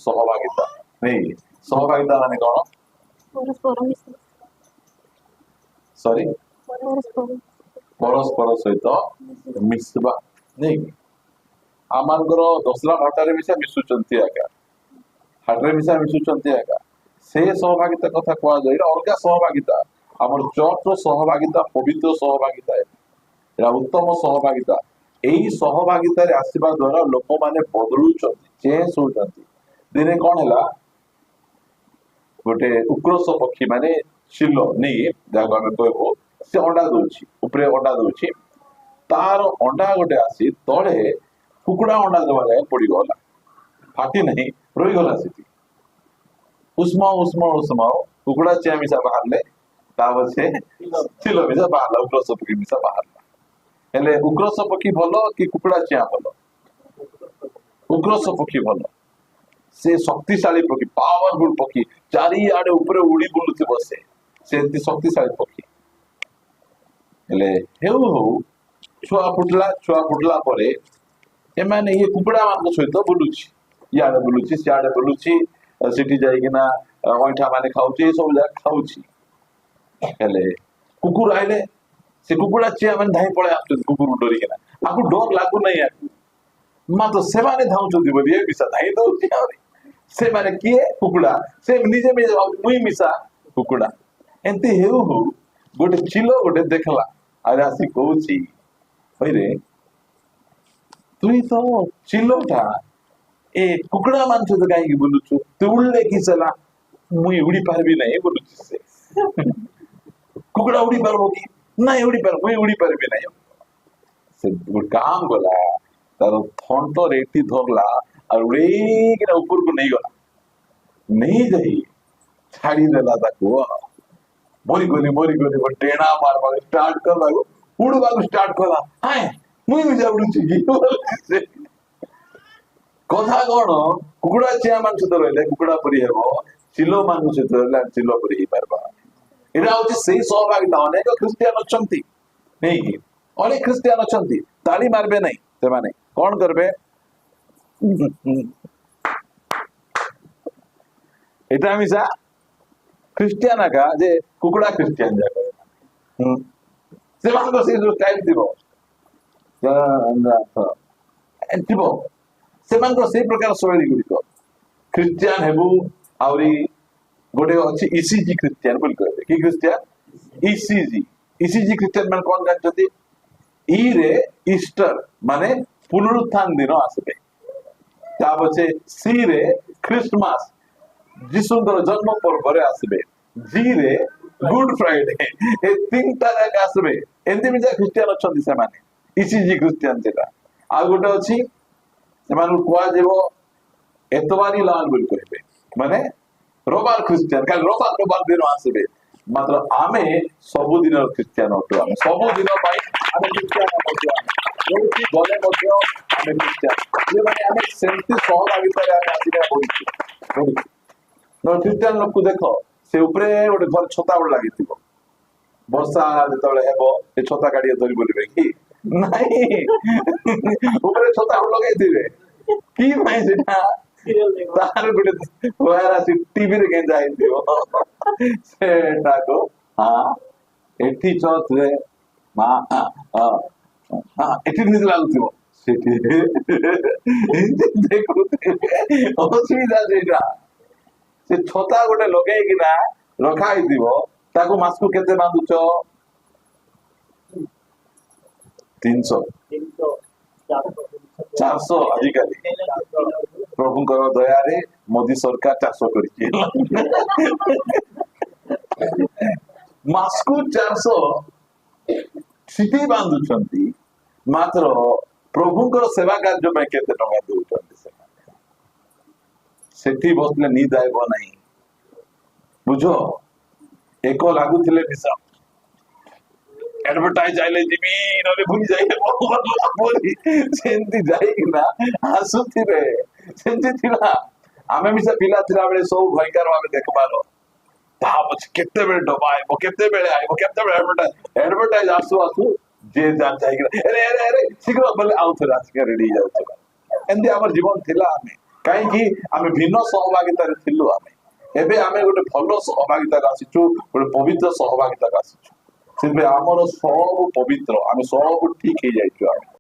सहभागिता नहीं सहभागिता माने कौन सॉरी परस्पर सहित मिसवा नहीं आमर दसरा घाटे मिसा मिशुंट आज्ञा हाटे मिसा मिशुंट आज्ञा से सहभागिता कथा कह जाए अलग सहभागिता आम चर्च सहभागिता पवित्र सहभागिता उत्तम सहभागिता यही सहभागिता आसवा द्वारा लोक मैंने बदलुं चेंज होती दिने कौन है गोटे उग्रस पक्षी माने शिल नहीं जहाँ आम कह से अंडा दूसरी उपरे अंडा दूसरी तार अंडा गोटे आसी तले कुकुड़ा अंडा देवा जाए पड़गला फाटी नहीं रहीगला से उष्म उष्म उष्म कुकुड़ा चिया मिसा बाहर से चिल मिसा बाहर उग्रस पक्षी मिसा बाहर हेले उग्रस पक्षी भल कि कुकुड़ा चिया भल उग्रस पक्षी भल से शक्तिशाली पक्षी पावरफुल पक्षी चारिआडे ऊपर उड़ी बुलुथिबो से शक्तिशाली पक्षी हेले हेउ हो छुआ फुटला परे एमाने ये कुकुड़ा मान सहित बुलुची इे बुलुची सियाड़े बुलुची सिटी जाइकिना अंठा माने खाऊची सब जगह खाऊची हेले कुकुर आइले से कुकुड़ा चिया मैंने धाई पड़े आसुଛନ୍ତି कुकुर डरिकिना आपको डर लागू नहीं आपको मात्र से माने धाउଛନ୍ତି बोली ए मिसा धाई दउची आउरी से माने किए कुकुड़ा से निजे में मुई मिसा कुकुड़ा एंती हेउ हो गोटे चिलो गोटे देखला अरे आसी कहूची होइरे तुई तो चिलोटा ए कुकुड़ा मान सहित कहीं बोलुछु तू उड़ले कि चला मुई उड़ी पारबी नहीं बोलुछु से कुकुड़ा उड़ी पारबो कि नहीं उड़ी पार मुई उड़ी पारबी नहीं से काम गला तार थंट रेटी धरला और उड़े कि ऊपर को नहीं गला नहीं जाई छाड़ी देला ताको मोरी गोनी टेणा मारवा स्टार्ट करला उड़वा स्टार्ट करला हाय मुई भी उड़ुची कि कथा कौन कुकुड़ा चिया मान सहित रहिले कुकुड़ा परी हेबो चिलो मान सहित रहिले चिलो परी ही पारबा एटा होची सेही सहभागिता अनेक ख्रिस्टियान अछंती नहीं अनेक ख्रिस्टियान अछंती ताली मारबे नहीं से माने कौन करबे एटा मिसा ख्रिस्टियान आका जे कुकुड़ा ख्रिस्टियान जा करे से मान को से जो टाइम दिबो दिबो से मान को से प्रकार शैली गुडी ख्रिस्टियान हेबु आउरी गोटे अच्छी ईसीजी ख्रिस्टियान बोल कहते कि ख्रिस्टियान ईसीजी ख्रिस्टियान मान कौन जानते ई रे ईस्टर माने पुनरुत्थान दिन आसबे ता पछे सी रे क्रिसमस जिसुंदर जन्म पर्व रे आसबे जी रे गुड फ्राइडे ए तीन तारा का आसबे एंती मिजा ख्रिस्टियान अछंती से माने ईसीजी ख्रिस्टियान जेटा आ गोटे अछि से मान कोआ जेबो एतवारी लाल बोल कहबे माने रोबार ख्रिस्टियान काल रोबार दिन आसबे मात्र आमे सबु दिन ख्रिस्टियान अटु आमे सबु दिन पाई आमे ख्रिस्टियान अटु कोठी गले मध्य आमे ख्रिस्टियान ये माने आमे सेंति सहभागिता रे आसीबे बोलछि न ख्रिस्टियान लोक को देखो से ऊपरे गोटे घर छता उड़ लागिथिबो वर्षा जेतले हेबो ए छता काढिए धरि बोलिबे कि नाही ऊपरे छता उड़ लगाइथिबे कि भाई सेटा तार गोटे वारा सी टीवी रे के जाई दियो सेटा को हां एठी चर्च रे मा हां एठी निज लागुथिबो सेठी देखो असुविधा जेटा से छता गोटे लगेई कि ना रखाई दिबो ताको मासको केते बांधुचो 300 400 आजिकाली प्रभु दया रे मोदी सरकार चाष कर मास्कु 400 सिटी बांधुचंती मात्र प्रभुंकर सेवा कार्य में केते टका देउचंती सेठी बसले नींद आइबो नहीं बुझो एको लागुथिले मिसा एडवर्टाइज आइले जिमी नले भूली जाइए बोली सेंती जाई ना आसुथिबे सेंती थिला आमे मिसा पिला थिला बेले सब भयंकर भाबे देखबालो ता पछ केते बेले डबाइबो केते बेले आइबो केते बेले एडवर्टाइज आसु जे जान जाई अरे अरे अरे शीघ्र बोले आउ थे रात के रेडी जाउ एंदी हमर जीवन थिला आमे कहीं आम भिन्न सहभागिता थिलु आमे एबे आमे गोटे भल सहभागिता आसीचु गोटे पवित्र सहभागिता आसीचु से आमर सब पवित्र आम सब ठीक हो जाइछु आमे